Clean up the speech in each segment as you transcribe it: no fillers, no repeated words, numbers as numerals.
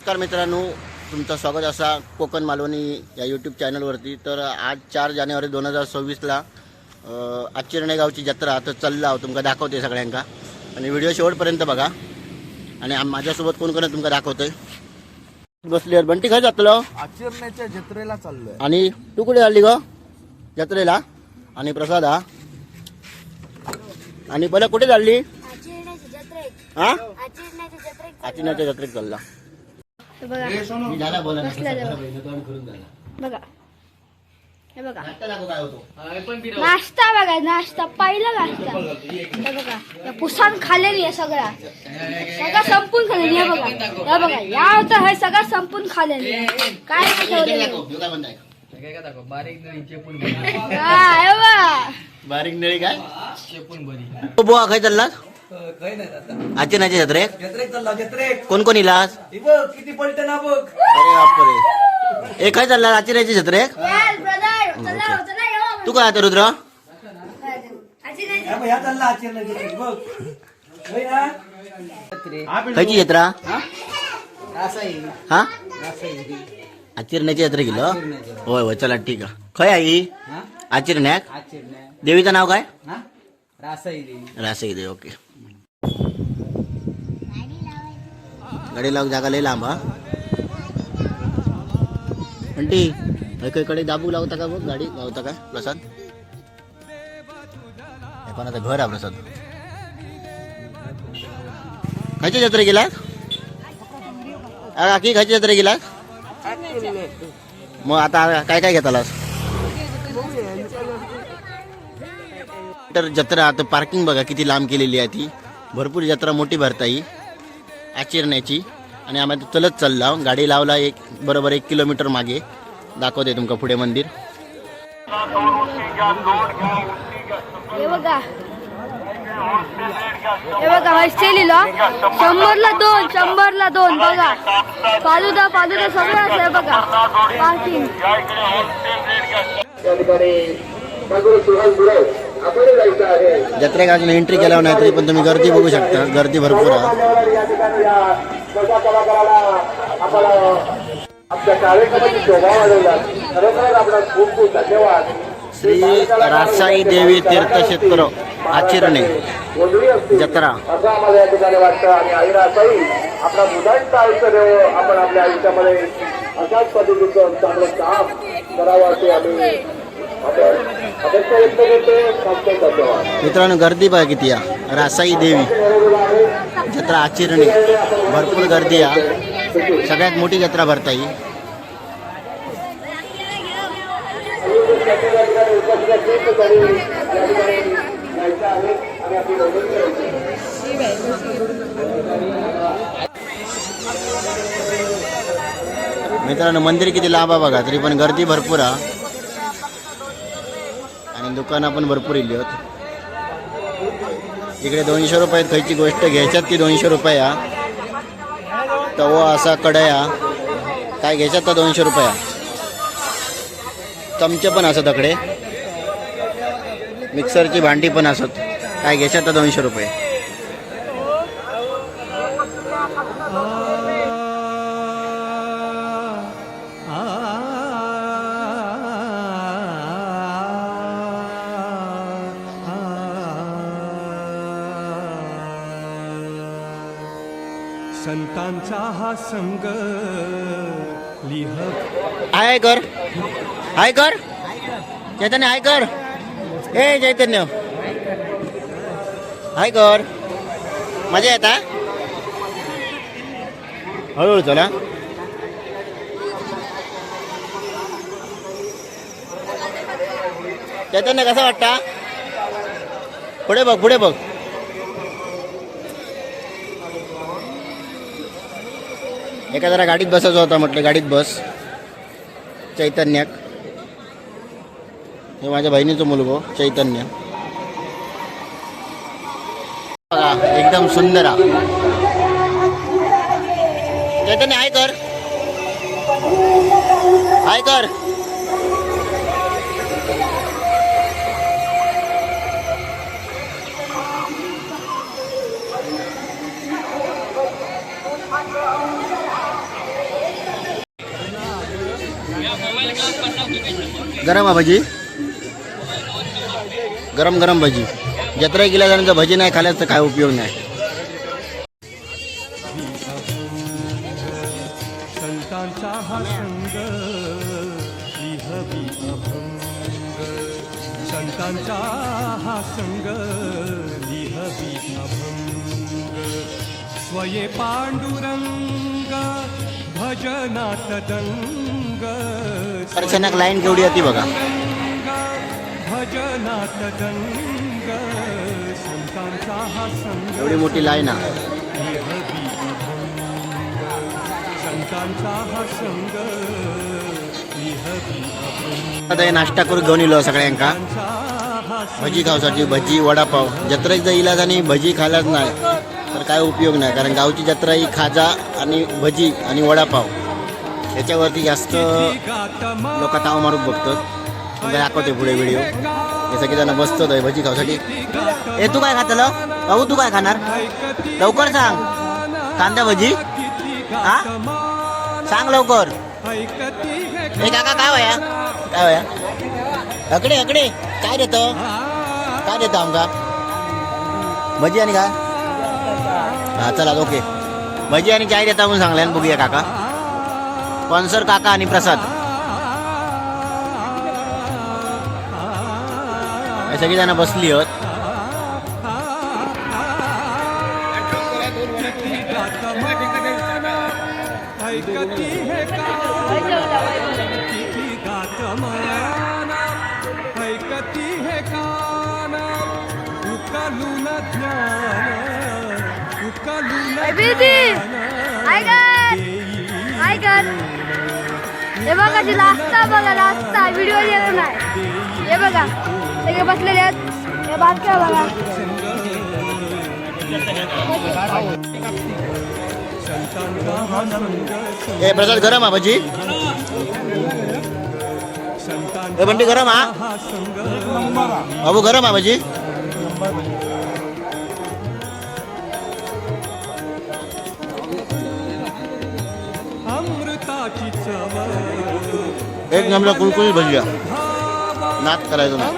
नमस्कार मित्रांनो, तुमचं स्वागत असा कोकण मालवणी या यूट्यूब चॅनलवरती. तर आज 4 जानेवारी 2026ला आचिर्णे गावची जत्रा तर चालला तुमका दाखवते सगळ्यांका. आणि व्हिडिओ शेवटपर्यंत बघा. आणि माझ्यासोबत कोण कोण तुमका दाखवतोय. बसली बंटी काय जातलो आचिर्ण्याच्या जत्रेला चाललोय. आणि तू कुठे चालली ग जत्रेला? आणि प्रसाद हा. आणि पहिला कुठे चालली? हा, आचिर्ण्याच्या जत्रेत चालला. बघा बघा हे बघा नाश्ता बघा, नाश्ता पहिला नाश्ता हे बघा. या पुसान खाल्लेली आहे सगळं संपून खाल्लेली आहे बघा. हे बघा या होतं हे सगळं संपून खाल्लेली आहे. काय बारीक नळी काय बुवा खाय चाललास? आचिर्ण्याच्या जत्रेत कोण कोण इलास? किती पलटे ना बघ. अरे बापरे. ए काय चालला आचिर्ण्याच्या जत्रेत? तू काय आता रुद्र? खायची जत्रा? हा आचिर्ण्याची जत्रा गेलो. होय होय चला ठीक आहे. खय आई आचिर्ण्याक देवीचं नाव काय? रासाई देवी. ओके. गाडी लावून जागा लय लांब. हा आंटी कडे दाबू लावता का बघ? गाडी लावता का प्रसाद? हे पण आता घर आहे प्रसाद. खायच्या जत्रे गेला काकी? खायच्या जत्रे गेला मग आता काय काय घेतालास? तर जत्रा आता पार्किंग बघा किती लांब केलेली आहे ती. भरपूर जत्रा मोठी भरता ही आचिर्ण्याची. आणि आम्ही चलत चालला. गाडी लावला बरोबर 1 किलोमीटर मागे. दाखवते तुमका पुढे मंदिर. हे बघा हे बघा हॉस्टेलीला 100ला 2 बघा. फालुदा सगळं असं बघा. पार्किंग जत्रेक अजून एंट्री केल्यावर नाही तरी पण तुम्ही गर्दी बघू शकता. गर्दी भरपूर आहे. श्री रासाई देवी तीर्थक्षेत्र आचिर्णे जत्रा. आम्हाला या ठिकाणी वाटतं. आणि आई रासाई आपला मुलांचं आयुष्य देव. आपण आपल्या आयुष्यामध्ये अशाच पद्धतीचं चांगलं काम करावं असे आम्ही अपेक्षा व्यक्त करतो. मित्रांनो गर्दी बघा किती आहे. रासाई देवी जत्रा आचिर्णे भरपूर गर्दी आहे. सगळ्यात मोठी जत्रा भरता ही. मित्रांनो मंदिर किती लांब आहे बघा. तरी पण गर्दी भरपूर आहे. आणि दुकानं पण भरपूर इली होत. इकडे 200 रुपयात खायची गोष्ट घ्यायच्यात ती 200 रुपया. तवा असा कढया काय घ्यायच्यात तर 200 रुपया. चमचे पण असत तकडे. मिक्सरची भांडी पण असत. काय घ्यायच्यात तर 200 रुपये. संतांचा हा संग लिह हाय कर चैतन्य. हाय कर ए चैतन्य. हाय कर. मजा येता. हळूहळू चला. चैतन्य कसा वाटता? पुढे बघ. एका जरा गाडीत बसायचं होता म्हटलं. गाडीत बस. चैतन्याक हे माझ्या बहिणीचं मुलगो चैतन्य बघा. एकदम सुंदर. चैतन्य हाय कर. गरम आहे भजी, गरम गरम भजी. जत्रा गेल्यानंतर भजी नाही खाल्यास तर काय उपयोग नाही. संतांचा हा संग लिहवी अभंग. संतांचा हा संग लिहवी अभंग. स्वये पांडुरंग भजनात दंग. दर्शनाक लाईन केवढी होती बघा. भजनात दंग. संतांचा हा संग एवढी मोठी लाईन आहे. लिहवी अभंग. संतांचा हा संग लिहवी अभंग. आता हे नाश्ता करून घेऊन येलो सगळ्यांका भजी खावसाठी. भजी वडापाव. जत्रेक जर इलाज आणि भजी खायलाच नाही तर काय उपयोग नाही. कारण गावची जत्रा ही खाजा आणि भजी आणि वडापाव याच्यावरती जास्त लोक ताव मारून बघतात. तुम्ही दाखवते पुढे व्हिडिओ. हे सगळेजण बसतात आहे भजी खावसाठी. ए तू काय खातलं भाऊ? तू काय खाणार? लवकर सांग. कांदा भजी हा सांग लवकर. ए काका काय वया? काय वया? अकडे अकडे काय देतो? काय देतो आमका? भजी आणि काय? हा चला ओके. भजी आणि चाय देता म्हणून सांगल्यान. बघूया काका. स्पॉन्सर काका आणि प्रसाद. हे सगळी जण बसली आहेत. ऐकती हे ऐकती हे कान उकलून ज्ञान उकलून हे बघा लास्ता बघा. लास्ता व्हिडिओ येत नाही. हे बघा सगळे बसलेले आहेत. हे बातम्या बघा. ए प्रसाद गरम हा भजी. ए बंटी गरम हा बाबू. गरम हा भजी. अमृताची चव एक नंबर कुलकुलीत भजी आहे. नाच करायचं नाही.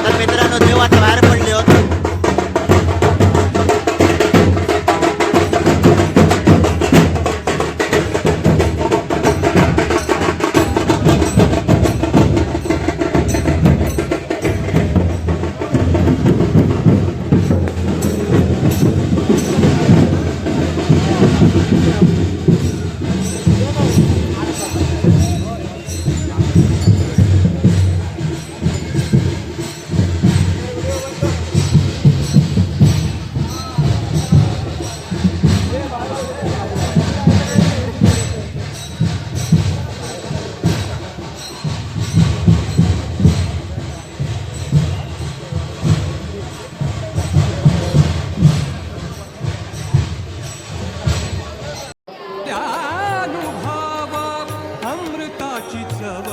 तर मित्रांनो देव आता बाहेर पडले होते. त्यानुभव अमृताची चव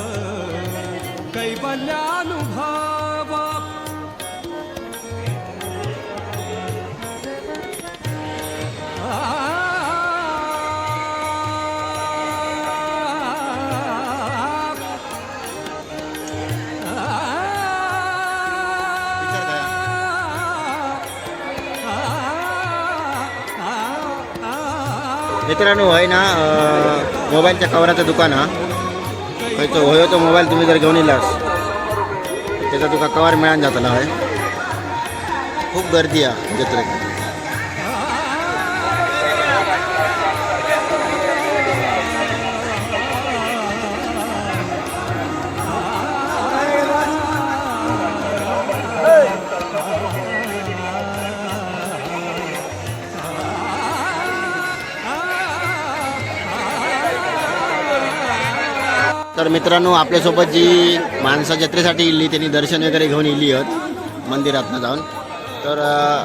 कैवल्यानुभव मित्रांनो होय ना मोबाईलच्या कवराचं दुकान हा. खंयचो होय तो मोबाईल तुम्ही जर घेऊन येलास त्याचा तुका कवर मिळान जातला. होय खूप गर्दी आहे जत्रेत. तर मित्रांनो आपल्यासोबत जी माणसं जत्रेसाठी इल्ली त्यांनी दर्शन वगैरे घेऊन इली आहेत मंदिरातनं जाऊन. तर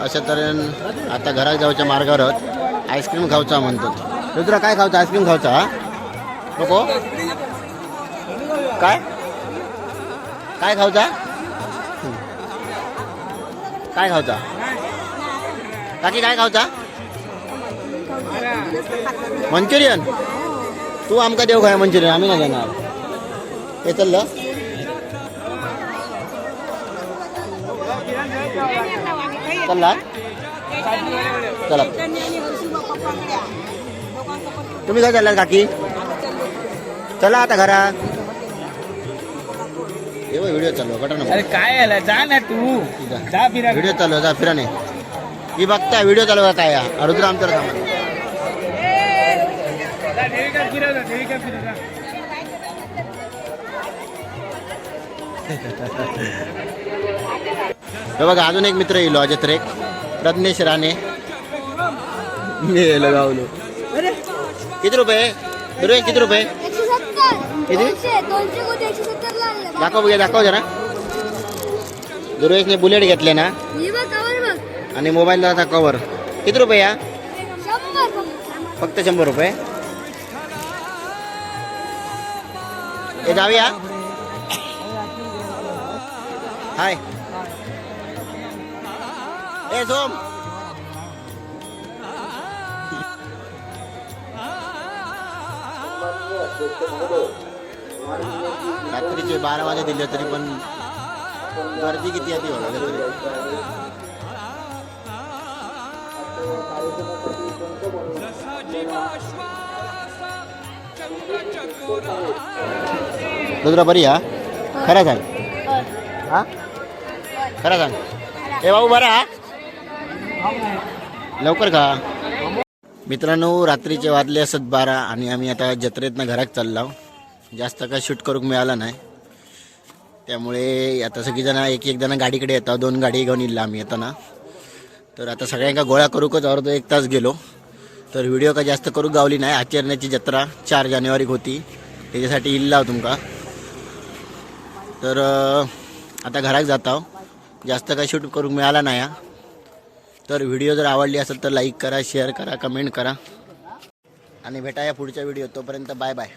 अशा तऱ्हेनं आता घरात जाऊच्या मार्गावर आहोत. आईस्क्रीम खाऊचा म्हणतात. रुद्रा काय खाऊचा? आईस्क्रीम खाऊचा हा नको? काय काय खाऊचा? काय खाऊचा? काकी काय खाऊचा? मंचुरियन. तू आमका देव खाय मंचुरियन आम्ही नाही देणार. हे चाललं चालला चला. तुम्ही काय चाललात काकी? चला आता घरात. व्हिडिओ चालू कटा ना. अरे काय आला जा ना तू जा फिरा. व्हिडिओ चालू जा फिरा नाही. ही बघताय व्हिडिओ चालू होता या रुद्र आमच्या सामान. हे बघा अजून एक मित्र येईल अजय त्रेक प्रज्ञेश राणे. मी लगावलो. किती रुपये किती रुपये 170 किती 200 कोटी 170 ला आणलं. दाखव जरा. दुर्वेशने बुलेट घेतले ना हे बघ कवर बघ. आणि मोबाईलचा कवर. किती रुपये या 100 फक्त 100 रुपये. हे जाऊया. हाय ए सोम. रात्रीचे 12 वाजे दिले तरी पण गर्दी किती आहे ती बघा तरी. दुसरा बरी हा खरं सांग. हा खरं सांग. ए भाऊ बरा लवकर का. मित्रांनो रात्रीचे वाजले असत 12 आणि आम्ही आता जत्रेतनं घरात चाललो. जास्त काय शूट करूक मिळाला नाही त्यामुळे आता सगळीजण एक जण गाडीकडे येतात. 2 गाडी घेऊन येईल आम्ही येताना. तर आता सगळ्यांका गोळा करूकच अर्धा 1 तास गेलो. तर व्हिडिओ काय जास्त करूक गावली नाही. आचरण्याची जत्रा 4 जानेवारीक होती त्याच्यासाठी इल्ला तुमका. तर आता घरात जातो. जास्त काय शूट करूक मिळाला नाही. तर व्हिडिओ जर आवडली असेल तर लाईक करा शेअर करा कमेंट करा आणि भेटाया पुढच्या व्हिडिओ. तोपर्यंत बाय बाय.